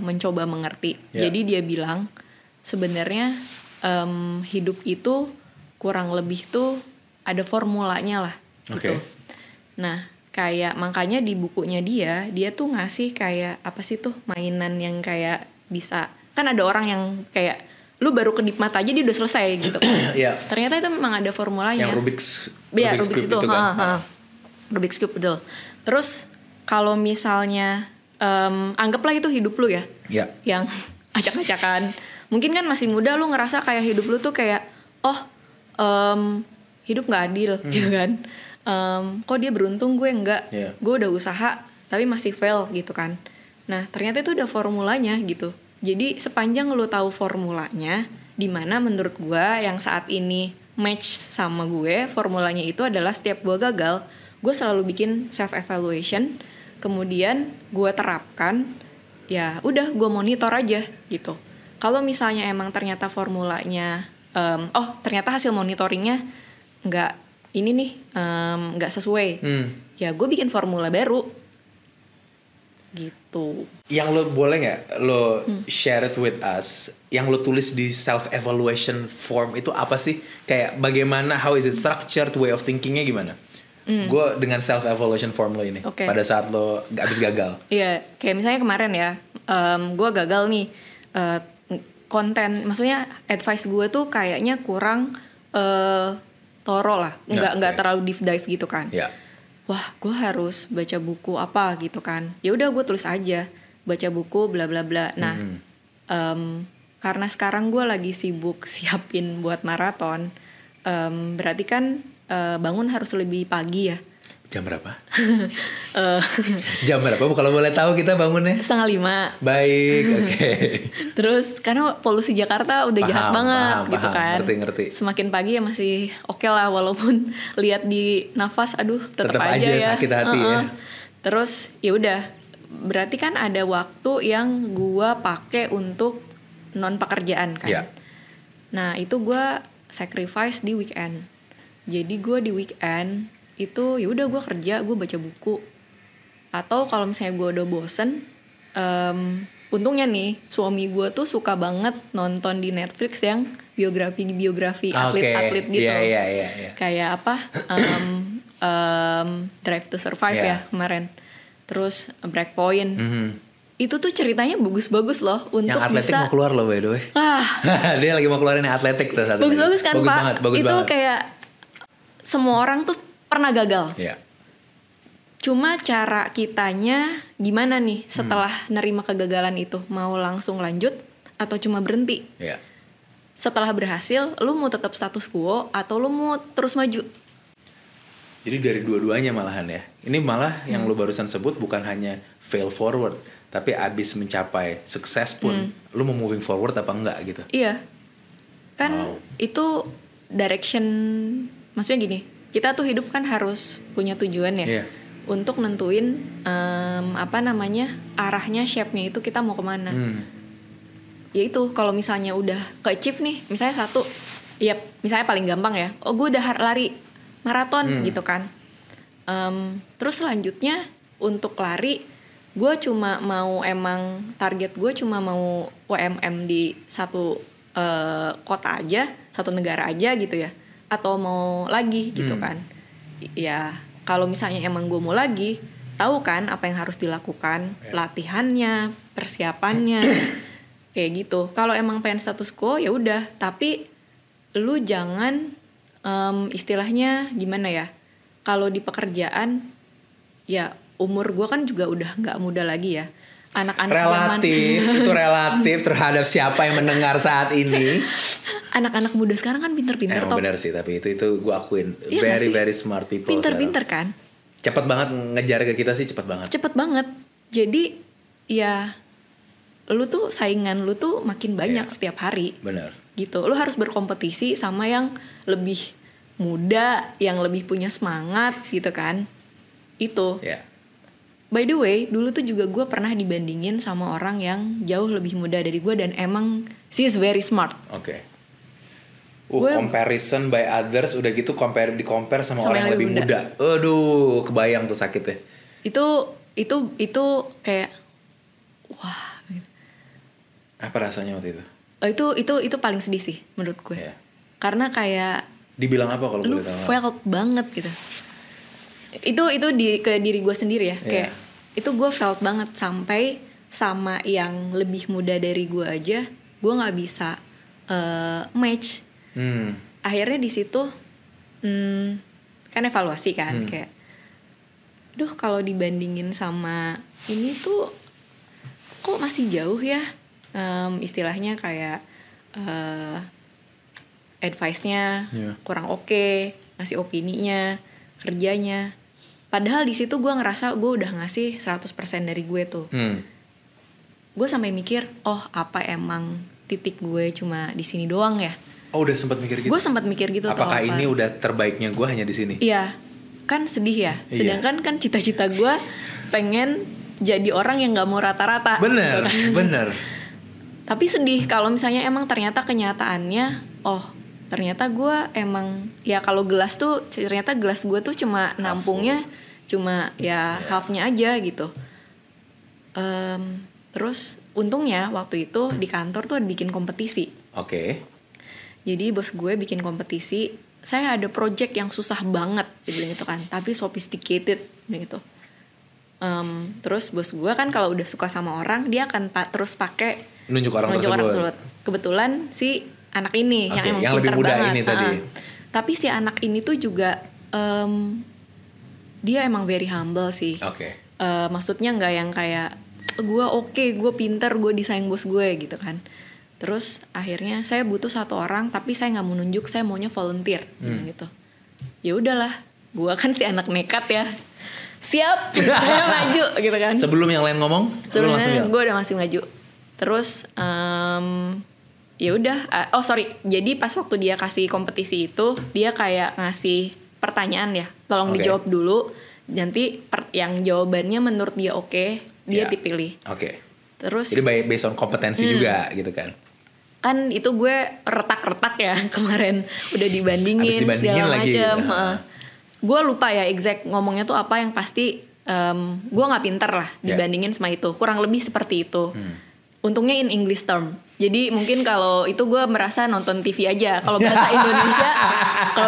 Mencoba Mengerti. Jadi dia bilang sebenarnya hidup itu kurang lebih tuh ada formulanya lah gitu. Nah kayak makanya di bukunya dia tuh ngasih kayak apa sih tuh mainan yang kayak bisa, kan ada orang yang kayak lu baru kedip mata aja dia udah selesai gitu. Ternyata itu memang ada formulanya. Yang Rubik's Cube itu kan. Rubik's Cube betul. Terus kalau misalnya anggaplah itu hidup lu ya. Yang acak-acakan. Mungkin kan masih muda lu ngerasa kayak hidup lu tuh kayak hidup nggak adil gitu kan. Kok dia beruntung gue enggak. Gue udah usaha tapi masih fail gitu kan. Nah ternyata itu udah formulanya gitu. Jadi sepanjang lo tahu formulanya, dimana menurut gue yang saat ini match sama gue, formulanya itu adalah setiap gue gagal, gue selalu bikin self evaluation, kemudian gue terapkan, ya udah gue monitor aja gitu. Kalau misalnya emang ternyata formulanya, ternyata hasil monitoringnya nggak ini nih, nggak sesuai, ya gue bikin formula baru. Gitu. Yang lo boleh nggak lo share it with us? Yang lo tulis di self evaluation form itu apa sih? Kayak bagaimana? How is it structured? Way of thinkingnya gimana? Gue dengan self evaluation form lo ini pada saat lo abis gagal. Iya, kayak misalnya kemarin ya, gue gagal nih konten. Maksudnya advice gue tuh kayaknya kurang thorough lah, nggak terlalu deep dive gitu kan. Wah, gue harus baca buku apa gitu kan. Ya udah gue tulis aja, baca buku bla bla bla. Nah, karena sekarang gue lagi sibuk siapin buat maraton, berarti kan bangun harus lebih pagi ya. Jam berapa? Jam berapa? Kalau boleh tahu kita bangunnya? 4:30. Baik, oke. Terus karena polusi Jakarta udah jahat banget gitu kan. Ngerti. Semakin pagi ya masih oke lah, walaupun lihat di nafas, aduh tetap aja ya sakit hati ya. Terus ya udah, berarti kan ada waktu yang gua pakai untuk non pekerjaan kan. Nah itu gua sacrifice di weekend. Jadi gua di weekend itu ya udah gue kerja, gue baca buku. Atau kalau misalnya gue udah bosen, untungnya nih suami gue tuh suka banget nonton di Netflix yang biografi atlet-atlet gitu. Kayak apa Drive to Survive ya kemarin. Terus Breakpoint. itu tuh ceritanya bagus-bagus loh untuk yang atletik bisa mau keluar loh by the way. Dia lagi mau keluarin yang atletik tuh. Bagus-bagus kan bagus Pak. Banget, bagus itu banget. Kayak semua orang tuh pernah gagal. Yeah. Cuma cara kitanya gimana nih setelah nerima kegagalan itu, mau langsung lanjut atau cuma berhenti? Yeah. Setelah berhasil, lu mau tetap status quo atau lu mau terus maju? Jadi dari dua-duanya malahan ya. Ini malah yang lu barusan sebut bukan hanya fail forward, tapi abis mencapai sukses pun lu mau moving forward apa enggak gitu. Iya. Kan itu direction, maksudnya gini, kita tuh hidup kan harus punya tujuan ya. Yeah. Untuk nentuin arahnya, shape-nya itu kita mau kemana. Ya itu kalau misalnya udah ke-achieve nih, misalnya satu, ya misalnya paling gampang ya, gue udah lari maraton gitu kan. Terus selanjutnya untuk lari, gue cuma mau target gue cuma mau WMM di satu kota aja, satu negara aja gitu ya, atau mau lagi gitu kan. Ya kalau misalnya emang gue mau lagi, tahu kan apa yang harus dilakukan, latihannya, persiapannya, kayak gitu. Kalau emang pengen status quo ya udah, tapi lu jangan istilahnya gimana ya? Kalau di pekerjaan, ya umur gue kan juga udah nggak muda lagi ya. Anak-anak relatif itu relatif terhadap siapa yang mendengar saat ini. Anak-anak muda sekarang kan pinter-pinter. Emang benar sih, tapi itu gue akuin. Iya, very smart people. Pinter-pinter kan. Cepet banget ngejar ke kita sih, cepet banget. Cepet banget. Jadi ya lu tuh saingan lu tuh makin banyak setiap hari. Benar. Gitu. Lu harus berkompetisi sama yang lebih muda, yang lebih punya semangat gitu kan. Itu. Yeah. By the way, dulu tuh juga gue pernah dibandingin sama orang yang jauh lebih muda dari gue, dan emang she is very smart. Oke. Comparison by others, udah gitu di compare sama orang yang lebih muda. Aduh, kebayang tuh sakitnya. Itu kayak wah. Apa rasanya waktu itu? Itu paling sedih sih menurut gue. Yeah. Karena kayak dibilang apa kalau lu felt banget gitu. Itu ke diri gue sendiri ya. Kayak itu gue felt banget, sampai sama yang lebih muda dari gue aja gue nggak bisa match. Akhirnya di situ kan evaluasi kan, kayak duh kalau dibandingin sama ini tuh kok masih jauh ya, istilahnya kayak advice-nya kurang oke, ngasih opininya, kerjanya. Padahal di situ gue ngerasa gue udah ngasih 100% dari gue tuh. Gue sampai mikir, oh apa emang titik gue cuma di sini doang ya? Oh udah sempat mikir gitu? Gue sempat mikir gitu. Apakah ini udah terbaiknya gue hanya di sini? Iya, kan sedih ya. Sedangkan kan cita-cita gue pengen jadi orang yang nggak mau rata-rata. Bener, gitu kan? Bener. Tapi sedih kalau misalnya emang ternyata kenyataannya, oh ternyata gue emang ya kalau gelas tuh ternyata gelas gue tuh cuma nampungnya cuma ya halfnya aja gitu. Terus untungnya waktu itu di kantor tuh bikin kompetisi. Oke. Jadi bos gue bikin kompetisi, saya ada project yang susah banget dibilang gitu kan, tapi sophisticated gitu. Terus bos gue kan kalau udah suka sama orang dia akan terus pakai nunjuk orang tersebut. Kebetulan si anak ini yang lebih muda banget. ini tadi. Tapi si anak ini tuh juga dia emang very humble sih. Oke. Maksudnya nggak yang kayak gue pinter, gue disayang bos gue gitu kan. Terus akhirnya saya butuh satu orang, tapi saya nggak mau nunjuk, saya maunya volunteer gitu. Ya udahlah, gue kan si anak nekat ya. Siap, saya maju gitu kan. Sebelum yang lain ngomong, sebelumnya gue udah masih maju. Terus ya udah, jadi pas waktu dia kasih kompetisi itu, dia kayak ngasih pertanyaan ya, tolong dijawab dulu. Nanti yang jawabannya menurut dia oke, dia dipilih. Oke. Terus jadi based on kompetensi juga gitu kan. Kan itu gue retak-retak ya kemarin, udah dibandingin segala macam. Gitu. Gue lupa ya exact ngomongnya tuh apa, yang pasti gue nggak pinter lah dibandingin sama itu, kurang lebih seperti itu. Untungnya in English term. Jadi mungkin kalau itu gue merasa nonton TV aja. Kalau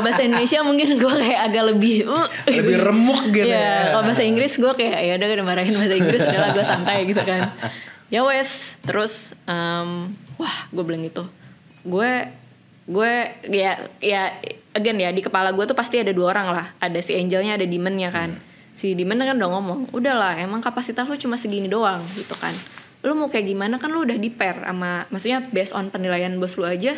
bahasa Indonesia mungkin gue kayak agak lebih lebih remuk gitu. Ya. Kalau bahasa Inggris gue kayak ya udah marahin bahasa Inggris, udahlah gue santai gitu kan. Ya wes, terus wah gue bilang gitu. Gue ya again ya, di kepala gue tuh pasti ada 2 orang lah. Ada si Angelnya, ada Demonnya kan. Si Demon kan udah ngomong, udahlah emang kapasitas lu cuma segini doang gitu kan. Lu mau kayak gimana kan lu udah di-pair sama, maksudnya based on penilaian bos lu aja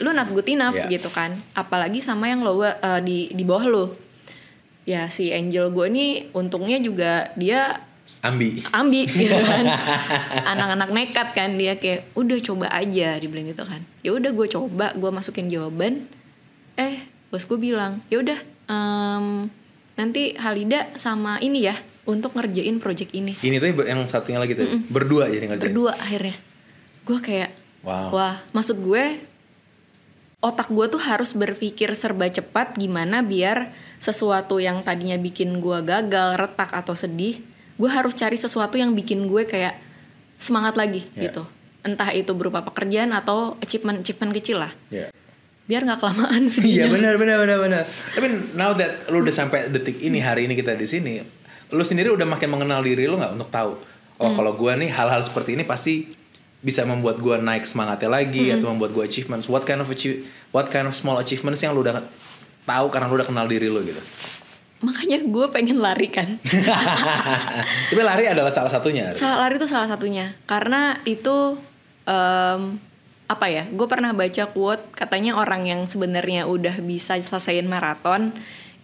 lu not good enough gitu kan, apalagi sama yang lo di bawah lu. Ya si Angel gue nih untungnya juga dia ambi gitu kan. Anak-anak nekat kan, dia kayak udah coba aja, dibilang gitu kan. Ya udah gue coba, gue masukin jawaban, bos gue bilang ya udah nanti Halida sama ini ya untuk ngerjain project ini. Ini tuh yang satunya lagi tuh berdua jadi ngerjain. Berdua akhirnya. Gue kayak wah, maksud gue otak gue tuh harus berpikir serba cepat gimana biar sesuatu yang tadinya bikin gue gagal, retak atau sedih, gue harus cari sesuatu yang bikin gue kayak semangat lagi gitu. Entah itu berupa pekerjaan atau achievement kecil lah. Biar nggak kelamaan sih. Iya benar. Tapi now that lu udah sampai detik ini, hari ini kita di sini, lu sendiri udah makin mengenal diri lu nggak untuk tahu kalau gue nih hal-hal seperti ini pasti bisa membuat gue naik semangatnya lagi atau membuat gue achievements. What kind of small achievements yang lu udah tahu karena lu udah kenal diri lu gitu. Makanya gue pengen lari kan. Tapi lari adalah salah satunya. Lari itu salah satunya karena itu apa ya? Gue pernah baca quote, katanya orang yang sebenarnya udah bisa selesaiin maraton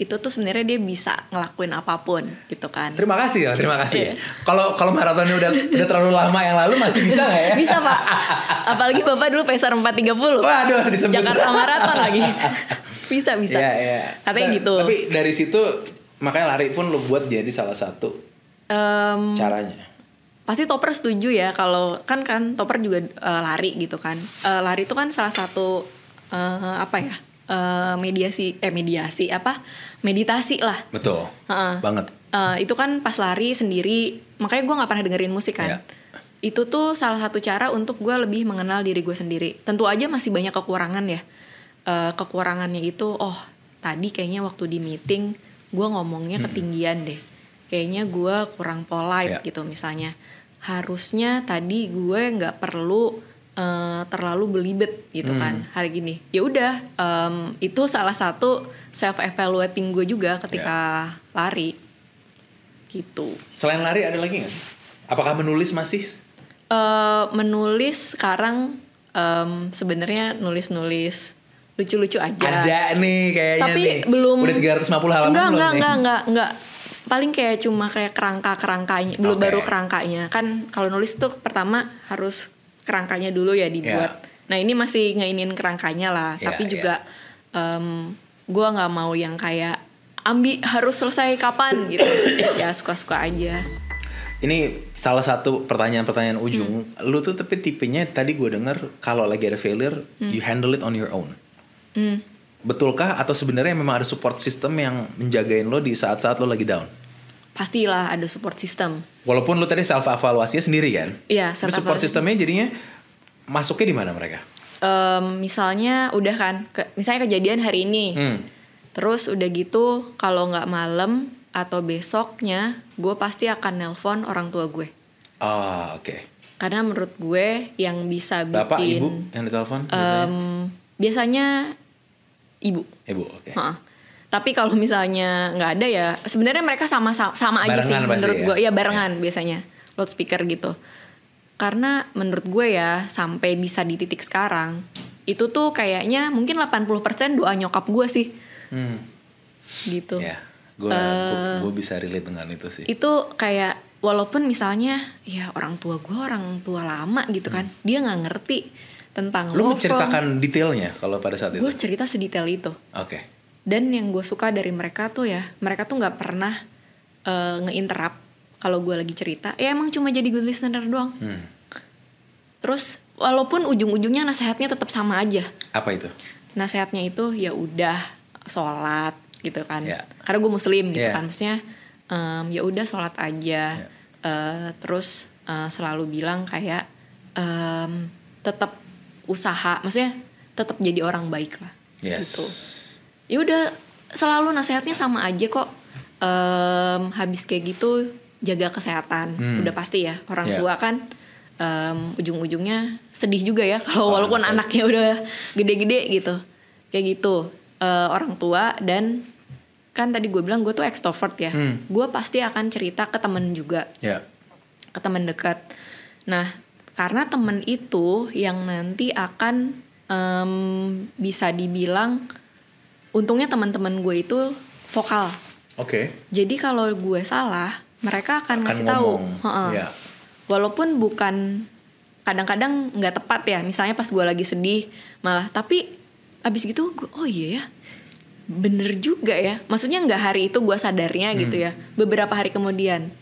itu tuh sebenarnya dia bisa ngelakuin apapun gitu kan. Terima kasih. Kalau maratonnya udah terlalu lama yang lalu masih bisa nggak ya? Bisa Pak. Apalagi Bapak dulu pesar 430. Waduh, disebut Jakarta Marathon lagi. Bisa. Ya. Katanya gitu. Tapi dari situ makanya lari pun lo buat jadi salah satu caranya. Pasti Topper setuju ya kalau kan Topper juga lari gitu kan. Lari itu kan salah satu meditasi lah. Betul. Banget. Itu kan pas lari sendiri, makanya gue nggak pernah dengerin musik kan. Itu tuh salah satu cara untuk gue lebih mengenal diri gue sendiri. Tentu aja masih banyak kekurangan ya. Kekurangannya itu, tadi kayaknya waktu di meeting gue ngomongnya ketinggian deh. Kayaknya gue kurang polite gitu misalnya. Harusnya tadi gue nggak perlu terlalu belibet gitu kan hari gini. Ya udah, itu salah satu self evaluating gue juga ketika lari gitu. Selain lari ada lagi nggak sih? Apakah menulis masih? Menulis sekarang sebenarnya nulis lucu-lucu aja. Ada nih kayaknya. Tapi nih. Belum. Udah 350 halaman enggak. Paling kayak cuma kayak kerangkanya, baru kerangkanya. Kan kalau nulis tuh pertama harus kerangkanya dulu ya dibuat. Nah ini masih ngeinin kerangkanya lah. Tapi juga gue nggak mau yang kayak harus selesai kapan gitu. Ya suka-suka aja. Ini salah satu pertanyaan ujung. Lu tuh tapi tipenya tadi gue denger kalau lagi ada failure, you handle it on your own. Betulkah atau sebenarnya memang ada support system yang menjagain lo di saat-saat lo lagi down? Pastilah ada support system. Walaupun lo tadi self evaluasinya sendiri kan? Iya. Support systemnya jadinya masuknya di mana mereka? Misalnya udah kan, misalnya kejadian hari ini, terus udah gitu kalau nggak malam atau besoknya, gue pasti akan nelpon orang tua gue. Oke. Karena menurut gue yang bisa bikin. Bapak, ibu yang ditelepon? Biasanya ibu. Oke. Tapi kalau misalnya nggak ada ya sebenarnya mereka sama aja sih menurut gue ya barengan biasanya loudspeaker gitu. Karena menurut gue ya sampai bisa di titik sekarang itu tuh kayaknya mungkin 80% doa nyokap gue sih. Gitu. Ya, gue bisa relate dengan itu sih. Itu kayak walaupun misalnya ya orang tua gue orang tua lama gitu kan, dia nggak ngerti tentang lu menceritakan detailnya kalau pada saat itu. Gue cerita sedetail itu. Oke. Dan yang gue suka dari mereka tuh ya, mereka tuh nggak pernah nge-interrupt kalau gue lagi cerita. Ya emang cuma jadi good listener doang. Terus walaupun ujung-ujungnya nasihatnya tetap sama aja. Apa itu? Nasihatnya itu ya udah sholat gitu kan. Karena gue muslim gitu kan, maksudnya ya udah sholat aja. Terus selalu bilang kayak tetap usaha, maksudnya tetap jadi orang baik lah. Gitu. Ya udah, selalu nasihatnya sama aja kok. Habis kayak gitu jaga kesehatan, udah pasti ya. Orang tua kan ujung-ujungnya sedih juga ya kalau walaupun anaknya udah gede-gede gitu. Kayak gitu. Orang tua, dan kan tadi gue bilang gue tuh extrovert ya. Gue pasti akan cerita ke temen juga. Ke temen dekat. Nah, karena temen itu yang nanti akan bisa dibilang, untungnya teman-teman gue itu vokal. Jadi kalau gue salah, mereka akan ngasih tahu. Walaupun bukan, kadang-kadang nggak tepat ya. Misalnya pas gue lagi sedih malah, tapi abis gitu gue, oh iya ya, bener juga ya. Maksudnya nggak hari itu gue sadarnya gitu ya. Beberapa hari kemudian.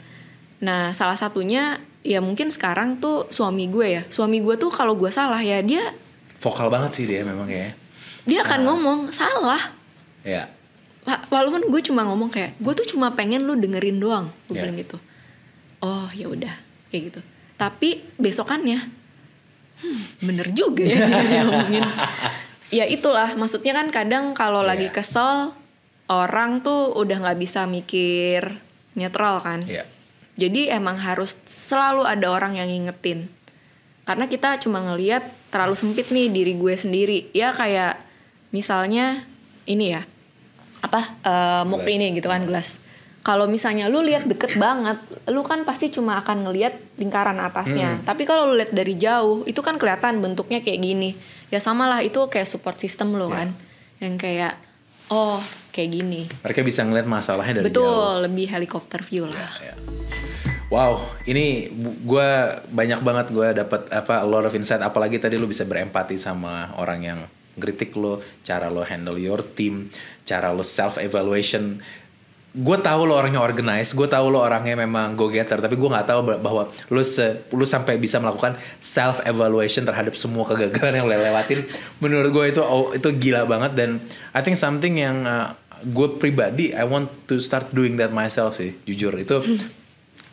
Nah, salah satunya ya mungkin sekarang tuh suami gue ya. Suami gue tuh kalau gue salah ya dia vokal banget sih dia memang ya. Dia akan ngomong salah. Walaupun gue cuma ngomong kayak, gue tuh cuma pengen lu dengerin doang, gue bilang gitu. Oh ya udah, kayak gitu. Tapi besokannya, bener juga ya dia ngomongin. Ya itulah, maksudnya kan kadang kalau lagi kesel, orang tuh udah nggak bisa mikir netral kan. Jadi emang harus selalu ada orang yang ngingetin. Karena kita cuma ngelihat terlalu sempit nih diri gue sendiri. Ya kayak misalnya ini ya, mukli ini gitu kan, gelas. Kalau misalnya lu lihat deket banget, lu kan pasti cuma akan ngelihat lingkaran atasnya. Tapi kalau lu lihat dari jauh, itu kan kelihatan bentuknya kayak gini. Ya samalah, itu kayak support system lo kan, yang kayak oh kayak gini. Mereka bisa ngelihat masalahnya dari jauh. Betul, lebih helikopter view lah. Wow, ini gue banyak banget gue dapat a lot of insight. Apalagi tadi lu bisa berempati sama orang yang kritik lo, cara lo handle your team, cara lo self evaluation. Gue tahu lo orangnya organized, gue tahu lo orangnya memang go getter, tapi gue nggak tahu bahwa lo sampai bisa melakukan self evaluation terhadap semua kegagalan yang lo lewatin. Menurut gue itu gila banget, dan I think something yang gue pribadi I want to start doing that myself sih, jujur itu.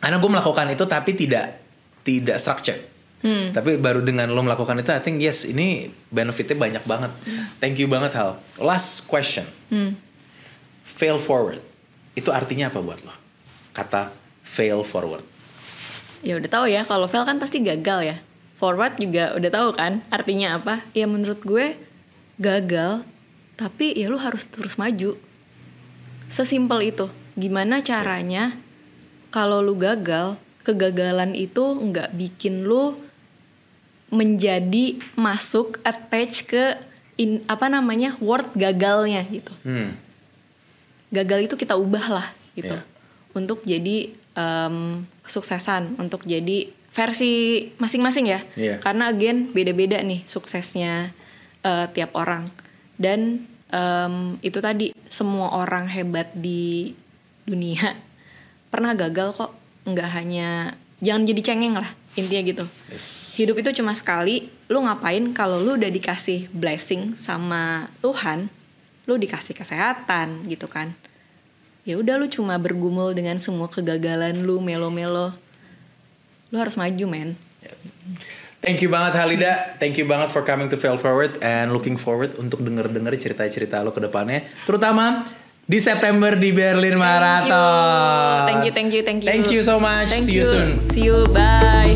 Karena gue melakukan itu tapi tidak structured. Tapi baru dengan lo melakukan itu, I think yes, ini benefitnya banyak banget. Thank you banget Hal. Last question. Fail forward. Itu artinya apa buat lo? Kata fail forward. Ya udah tahu ya, kalau fail kan pasti gagal ya. Forward juga udah tahu kan artinya apa? Ya menurut gue gagal, tapi ya lo harus terus maju. Sesimpel itu. Gimana caranya kalau lo gagal, kegagalan itu nggak bikin lo menjadi masuk attach ke word gagalnya gitu. Gagal itu kita ubah lah gitu, untuk jadi kesuksesan, untuk jadi versi masing-masing ya. Karena again beda-beda nih suksesnya tiap orang, dan itu tadi, semua orang hebat di dunia pernah gagal kok. Nggak hanya, jangan jadi cengeng lah intinya gitu. Hidup itu cuma sekali. Lu ngapain kalau lu udah dikasih blessing sama Tuhan, lu dikasih kesehatan gitu kan, ya udah lu cuma bergumul dengan semua kegagalan lu, melo-melo. Lu harus maju, men. Thank you banget Halida, thank you banget for coming to Fail Forward, and looking forward untuk denger cerita-cerita lo ke depannya, terutama di September di Berlin Marathon. Thank you. Thank you so much. See you soon. See you, bye.